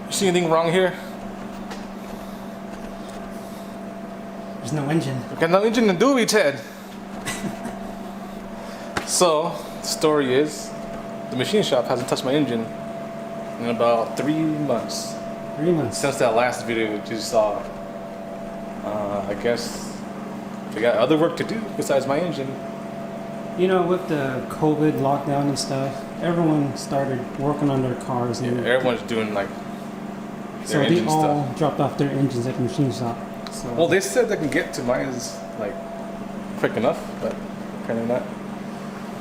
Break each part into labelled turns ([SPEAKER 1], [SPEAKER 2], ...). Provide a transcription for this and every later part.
[SPEAKER 1] You see anything wrong here?
[SPEAKER 2] There's no engine.
[SPEAKER 1] We got no engine to do it, Ted. So, the story is, the machine shop hasn't touched my engine in about 3 months.
[SPEAKER 2] 3 months.
[SPEAKER 1] Since that last video you saw. I guess they got other work to do besides my engine.
[SPEAKER 2] You know, with the COVID lockdown and stuff, everyone started working on their cars. And
[SPEAKER 1] Yeah, everyone's doing like their
[SPEAKER 2] so they
[SPEAKER 1] engine
[SPEAKER 2] all
[SPEAKER 1] stuff.
[SPEAKER 2] dropped off their engines at the machine shop. So,
[SPEAKER 1] Well, they said they can get to mine like quick enough, but apparently not.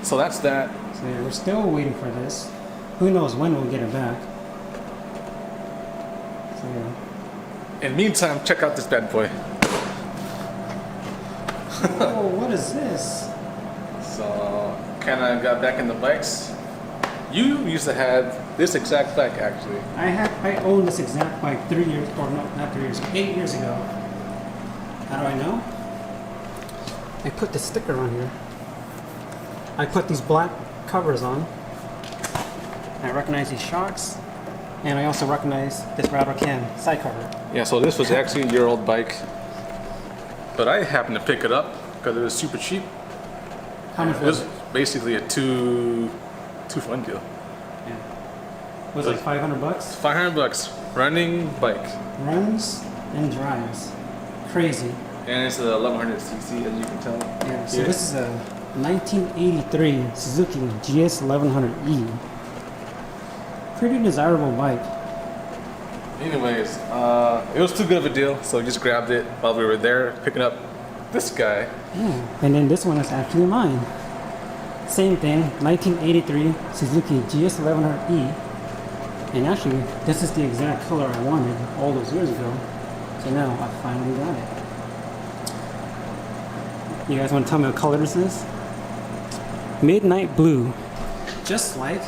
[SPEAKER 1] So that's that.
[SPEAKER 2] so yeah, we're still waiting for this. Who knows when we'll get it back. So yeah.
[SPEAKER 1] In the meantime, check out this bad boy.
[SPEAKER 2] Oh, what is this?
[SPEAKER 1] So, kind of got back in the bikes. You used to have this exact bike, actually.
[SPEAKER 2] I owned this exact bike 3 years, or no, not 3 years, 8 years ago. How do I know? I put the sticker on here. I put these black covers on. I recognize these shocks, and I also recognize this rattle can side cover.
[SPEAKER 1] Yeah, so this was actually your old bike, but I happened to pick it up because it was super cheap.
[SPEAKER 2] How much
[SPEAKER 1] It
[SPEAKER 2] was
[SPEAKER 1] was
[SPEAKER 2] it?
[SPEAKER 1] basically a two for one deal.
[SPEAKER 2] Yeah. Was it like 500 bucks?
[SPEAKER 1] $500 running bike,
[SPEAKER 2] Runs and drives. Crazy.
[SPEAKER 1] and it's a 1100 cc, as you can tell.
[SPEAKER 2] Yeah, so
[SPEAKER 1] Here.
[SPEAKER 2] this is a 1983 Suzuki GS 1100E. Pretty desirable bike.
[SPEAKER 1] Anyways, it was too good of a deal, so we just grabbed it while we were there picking up this guy.
[SPEAKER 2] Yeah, and then this one is actually mine. Same thing, 1983 Suzuki GS 1100E. And actually, this is the exact color I wanted all those years ago. So now I finally got it. You guys want to tell me what color this is? Midnight blue. Just like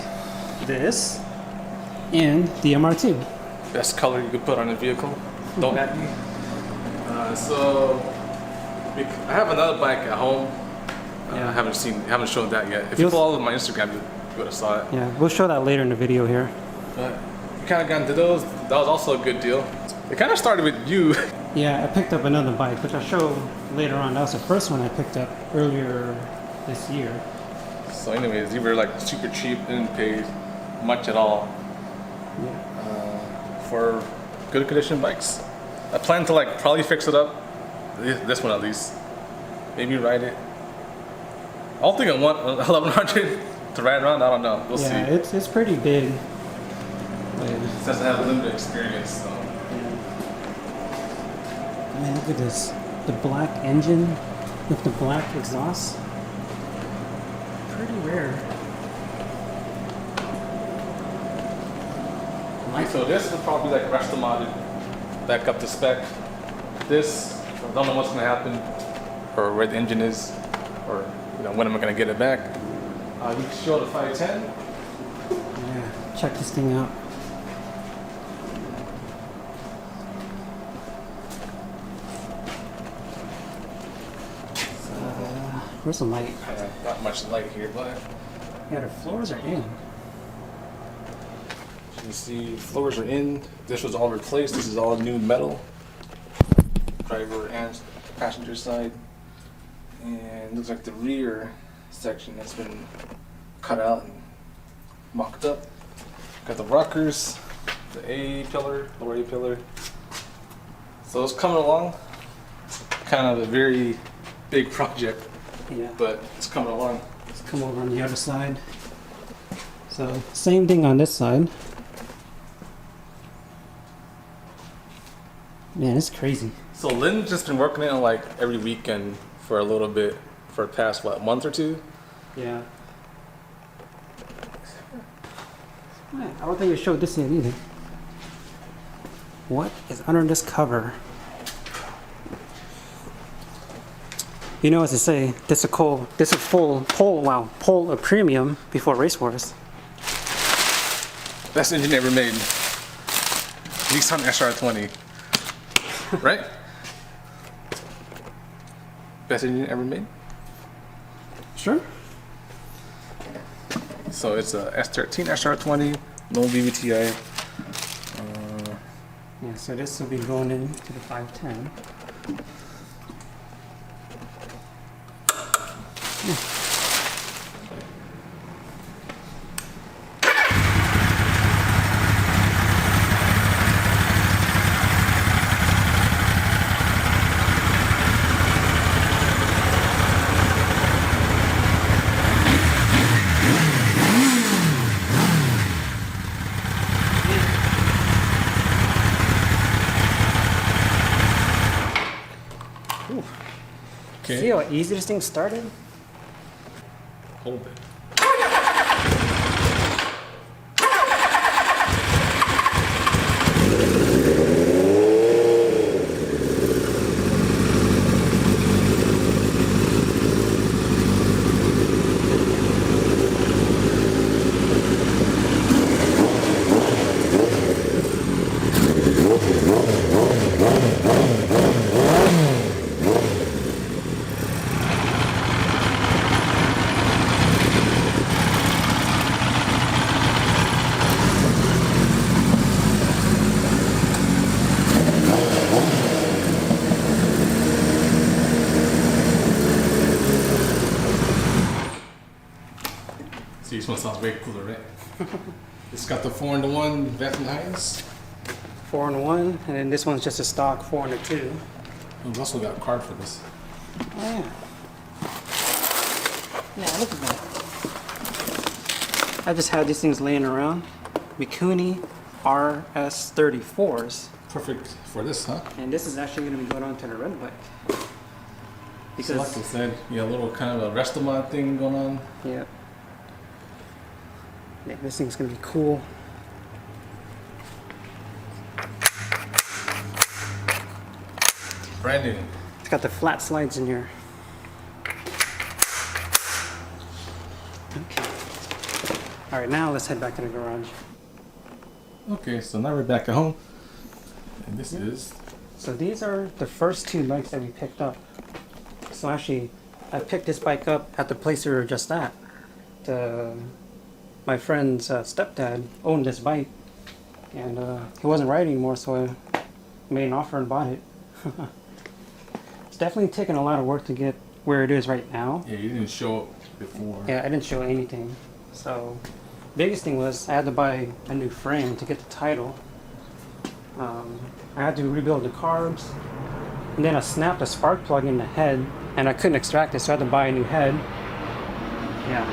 [SPEAKER 2] this and the MR2.
[SPEAKER 1] Best color you could put on a vehicle. Don't at me. So I have another bike at home.
[SPEAKER 2] Yeah.
[SPEAKER 1] I haven't shown that yet. If you
[SPEAKER 2] You'll-
[SPEAKER 1] follow my Instagram, you would have saw it.
[SPEAKER 2] Yeah, we'll show that later in the video here.
[SPEAKER 1] But we kind of got into those. That was also a good deal. It kind of started with you.
[SPEAKER 2] Yeah, I picked up another bike, which I'll show later on. That was the first one I picked up earlier this year.
[SPEAKER 1] So anyways, you were like super cheap, didn't pay much at all
[SPEAKER 2] Yeah.
[SPEAKER 1] for good condition bikes. I plan to like probably fix it up. This one at least. Maybe ride it. I don't think I want 1100 to ride around. I don't know. We'll
[SPEAKER 2] Yeah,
[SPEAKER 1] see.
[SPEAKER 2] it's pretty big. But,
[SPEAKER 1] It says I have limited experience. So.
[SPEAKER 2] yeah. Man, look at this. The black engine with the black exhaust. Pretty rare.
[SPEAKER 1] So this is probably like resto modded back up to spec. This, I don't know what's gonna happen, or where the engine is, or when am I gonna get it back. You can show the 510.
[SPEAKER 2] Yeah, check this thing out. Where's the light?
[SPEAKER 1] Not much light here, but
[SPEAKER 2] Yeah, the floors are in.
[SPEAKER 1] you can see floors are in. This was all replaced. This is all new metal. Driver and passenger side. And it looks like the rear section has been cut out and mocked up. Got the rockers, the A pillar, lower A pillar. So it's coming along. Kind of a very big project,
[SPEAKER 2] Yeah.
[SPEAKER 1] but it's coming along.
[SPEAKER 2] Let's come over on the other side. So, same thing on this side. Man, it's crazy.
[SPEAKER 1] So Lynn's just been working it on like every weekend for a little bit for the past month or two.
[SPEAKER 2] Yeah. Man, I don't think we showed this yet either. What is under this cover? You know, as they say, this is full pole a premium before race wars.
[SPEAKER 1] Best engine ever made. Nissan SR20. Right? Best engine ever made.
[SPEAKER 2] Sure.
[SPEAKER 1] So it's a S13 SR20, no VVTi.
[SPEAKER 2] so this will be going into the 510.
[SPEAKER 1] Okay.
[SPEAKER 2] See how easy this thing started?
[SPEAKER 1] Hold it. See, this one sounds way cooler, right? It's got the 4-in-1 vent and heights.
[SPEAKER 2] 4-in-1, and then this one's just a stock 4-in-2.
[SPEAKER 1] We've also got a card for this.
[SPEAKER 2] Oh yeah. Yeah, look at that. I just had these things laying around. Mikuni RS34s.
[SPEAKER 1] Perfect for this, huh?
[SPEAKER 2] And this is actually going to be going on to the red bike.
[SPEAKER 1] So like I said, yeah, a little kind of a rest-of-mod thing going on.
[SPEAKER 2] Yeah. Yeah, this thing's going to be cool.
[SPEAKER 1] Brand new.
[SPEAKER 2] It's got the flat slides in here. Okay. All right, now let's head back to the garage.
[SPEAKER 1] Okay, so now we're back at home. And this is...
[SPEAKER 2] So these are the first two bikes that we picked up. So actually, I picked this bike up at the place we were just at. My friend's stepdad owned this bike, and he wasn't riding anymore, so I made an offer and bought it. It's definitely taken a lot of work to get where it is right now.
[SPEAKER 1] Yeah, you didn't show up before.
[SPEAKER 2] Yeah, I didn't show anything. So, biggest thing was I had to buy a new frame to get the title. I had to rebuild the carbs, and then I snapped a spark plug in the head, and I couldn't extract it, so I had to buy a new head. Yeah.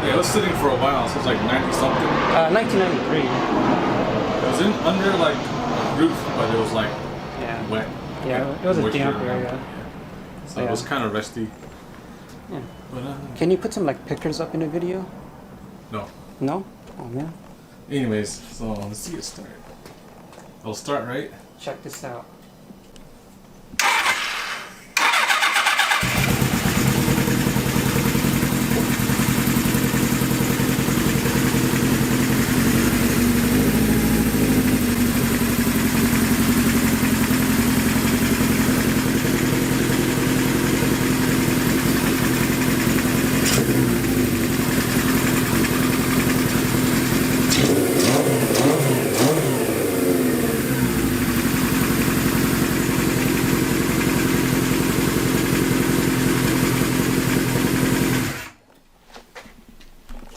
[SPEAKER 1] Yeah, it was sitting for a while, so it was like 90-something.
[SPEAKER 2] 1993.
[SPEAKER 1] It was under like a roof, but it was like
[SPEAKER 2] Yeah.
[SPEAKER 1] wet.
[SPEAKER 2] Yeah, it was a
[SPEAKER 1] Moisture
[SPEAKER 2] damp
[SPEAKER 1] around.
[SPEAKER 2] area.
[SPEAKER 1] Yeah. So
[SPEAKER 2] Yeah.
[SPEAKER 1] it was kind of rusty.
[SPEAKER 2] Yeah.
[SPEAKER 1] But
[SPEAKER 2] Can you put some like pictures up in the video?
[SPEAKER 1] no.
[SPEAKER 2] No? Oh yeah.
[SPEAKER 1] Anyways, so let's see it start. It'll start right.
[SPEAKER 2] Check this out.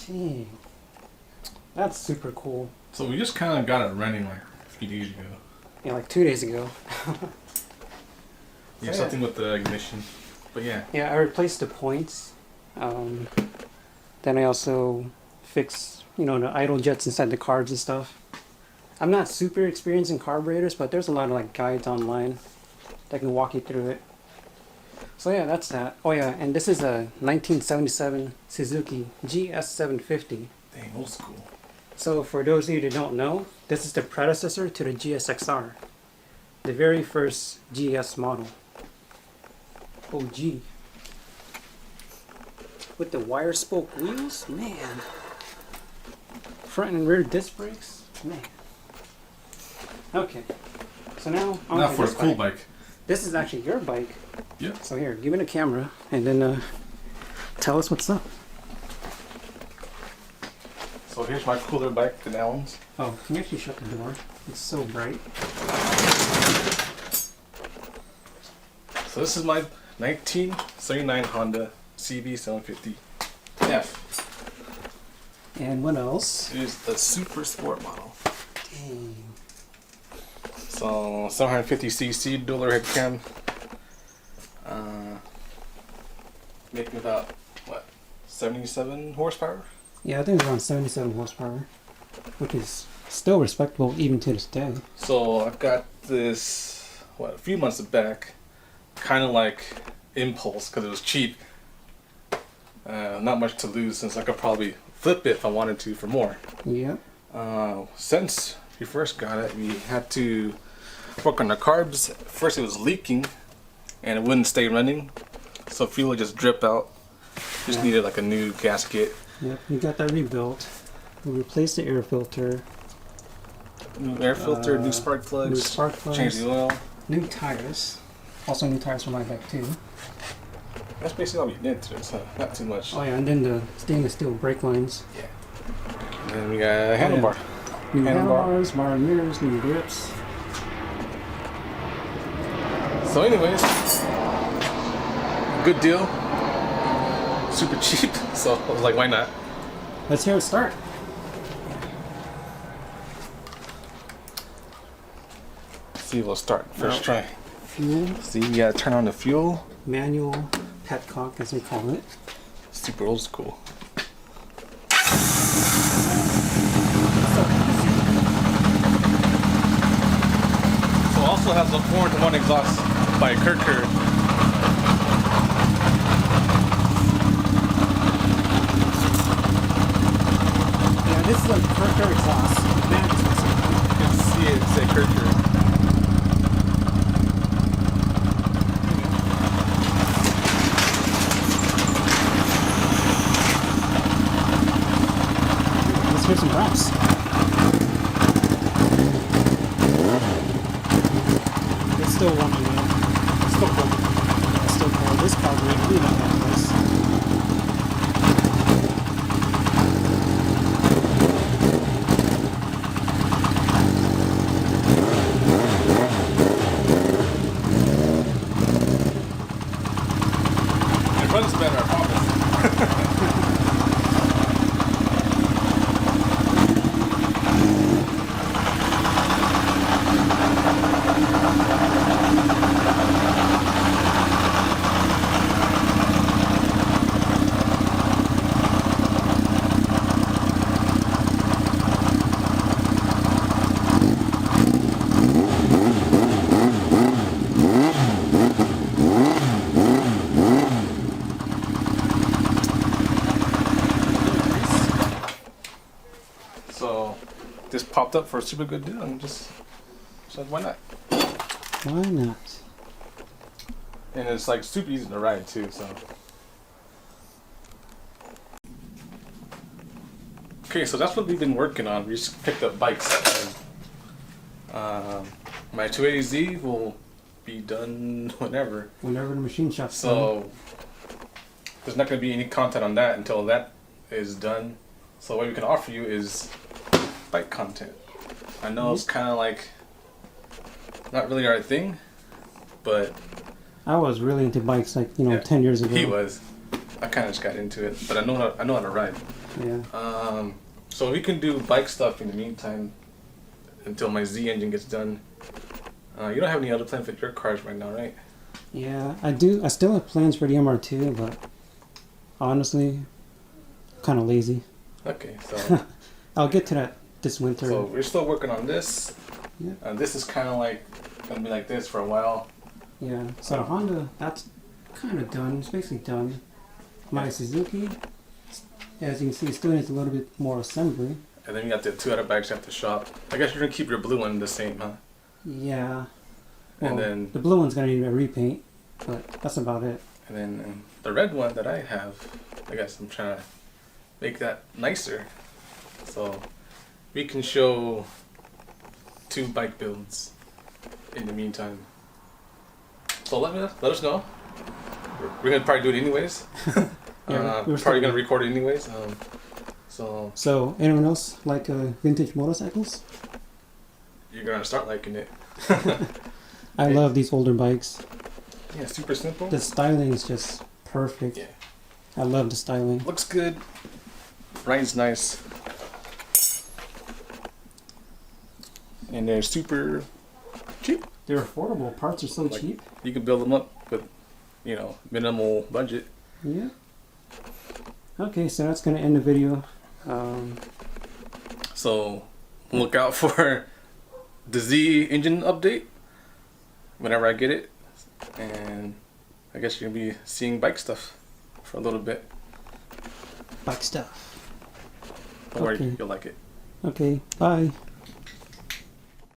[SPEAKER 2] Dang. That's super cool.
[SPEAKER 1] So we just kind of got it running like a few days ago.
[SPEAKER 2] Yeah, like 2 days ago.
[SPEAKER 1] Yeah,
[SPEAKER 2] So,
[SPEAKER 1] something with the ignition. But yeah.
[SPEAKER 2] Yeah, I replaced the points. Then I also fixed, the idle jets inside the carbs and stuff. I'm not super experienced in carburetors, but there's a lot of like guides online that can walk you through it. So yeah, that's that. Oh yeah, and this is a 1977 Suzuki GS750.
[SPEAKER 1] Dang, old school.
[SPEAKER 2] So for those of you that don't know, this is the predecessor to the GSXR. The very first GS model. OG. With the wire spoke wheels, man. Front and rear disc brakes, man. Okay, so now on
[SPEAKER 1] Not
[SPEAKER 2] to
[SPEAKER 1] for a
[SPEAKER 2] this
[SPEAKER 1] cool
[SPEAKER 2] bike.
[SPEAKER 1] bike.
[SPEAKER 2] This is actually your bike.
[SPEAKER 1] Yeah.
[SPEAKER 2] So here, give me the camera and then tell us what's up.
[SPEAKER 1] So here's my cooler bike than Alan's.
[SPEAKER 2] Oh, can you actually shut the door? It's so bright.
[SPEAKER 1] So this is my 1979 Honda CB750F.
[SPEAKER 2] And what else?
[SPEAKER 1] It is the super sport model.
[SPEAKER 2] Dang.
[SPEAKER 1] So 750cc dual overhead cam. Making about what, 77 horsepower?
[SPEAKER 2] Yeah, I think it's around 77 horsepower, which is still respectable even to this day.
[SPEAKER 1] So I got this, what, a few months back, kind of like impulse because it was cheap. Not much to lose since I could probably flip it if I wanted to for more.
[SPEAKER 2] Yep.
[SPEAKER 1] Since we first got it, we had to work on the carbs. First it was leaking and it wouldn't stay running, so fuel would just drip out. Just needed like a new gasket.
[SPEAKER 2] Yep, we got that rebuilt. We replaced the air filter.
[SPEAKER 1] New air filter, new spark plugs,
[SPEAKER 2] New spark plugs.
[SPEAKER 1] changed the oil.
[SPEAKER 2] New tires. Also new tires for my bike too.
[SPEAKER 1] That's basically all we did to it, so not too much.
[SPEAKER 2] Oh yeah, and then the stainless steel brake lines.
[SPEAKER 1] Yeah. And then we got a handlebar.
[SPEAKER 2] New handlebars, modern mirrors, new grips.
[SPEAKER 1] So anyways, good deal. Super cheap, so I was like, why not?
[SPEAKER 2] Let's hear it start.
[SPEAKER 1] See, we'll start. First try.
[SPEAKER 2] Fuel,
[SPEAKER 1] See, you gotta turn on the fuel.
[SPEAKER 2] manual, petcock as they call it.
[SPEAKER 1] Super old school. So also has a 4-in-1 exhaust by Kirker.
[SPEAKER 2] Yeah, this is a Kirker exhaust. Max
[SPEAKER 1] You can see it say Kirker.
[SPEAKER 2] Let's hear some drops. It's still running though.
[SPEAKER 1] It's still cool.
[SPEAKER 2] It's still cold. This carburetor really not that nice.
[SPEAKER 1] It runs better, I promise. So this popped up for a super good deal and just said, why not?
[SPEAKER 2] Why not?
[SPEAKER 1] And it's like super easy to ride too, so. Okay, so that's what we've been working on. We just picked up bikes. My 280Z will be done whenever.
[SPEAKER 2] Whenever the machine shop's done.
[SPEAKER 1] So there's not going to be any content on that until that is done. So what we can offer you is bike content. I know it's kind of like not really our thing, but
[SPEAKER 2] I was really into bikes like,
[SPEAKER 1] yeah,
[SPEAKER 2] 10 years ago.
[SPEAKER 1] he was. I kind of just got into it, but I know how to ride.
[SPEAKER 2] Yeah.
[SPEAKER 1] So we can do bike stuff in the meantime until my Z engine gets done. You don't have any other plans with your cars right now, right?
[SPEAKER 2] Yeah, I do. I still have plans for the MR2, but honestly, kind of lazy.
[SPEAKER 1] Okay, so
[SPEAKER 2] I'll get to that this winter.
[SPEAKER 1] so we're still working on this.
[SPEAKER 2] Yeah.
[SPEAKER 1] This is kind of like gonna be like this for a while.
[SPEAKER 2] Yeah, so the Honda, that's kind of done. It's basically done. My Suzuki, as you can see, still needs a little bit more assembly.
[SPEAKER 1] And then you got the two other bikes at the shop. I guess you're gonna keep your blue one the same, huh?
[SPEAKER 2] Yeah. Well,
[SPEAKER 1] And then
[SPEAKER 2] the blue one's gonna need a repaint, but that's about it.
[SPEAKER 1] and then the red one that I have, I guess I'm trying to make that nicer. So we can show 2 bike builds in the meantime. So let us know. We're gonna probably do it anyways.
[SPEAKER 2] Yeah,
[SPEAKER 1] Probably gonna record it anyways.
[SPEAKER 2] So, anyone else like vintage motorcycles?
[SPEAKER 1] You're gonna start liking it.
[SPEAKER 2] I love these older bikes.
[SPEAKER 1] Yeah, super simple.
[SPEAKER 2] The styling is just perfect.
[SPEAKER 1] Yeah.
[SPEAKER 2] I love the styling.
[SPEAKER 1] Looks good. Rides nice. And they're super cheap.
[SPEAKER 2] They're affordable. Parts are so
[SPEAKER 1] Like,
[SPEAKER 2] cheap.
[SPEAKER 1] You can build them up with, you know, minimal budget.
[SPEAKER 2] Yeah. Okay, so that's gonna end the video.
[SPEAKER 1] So look out for the Z engine update whenever I get it. And I guess you're gonna be seeing bike stuff for a little bit.
[SPEAKER 2] Bike stuff.
[SPEAKER 1] Don't worry,
[SPEAKER 2] Okay.
[SPEAKER 1] you'll like it.
[SPEAKER 2] Okay, bye.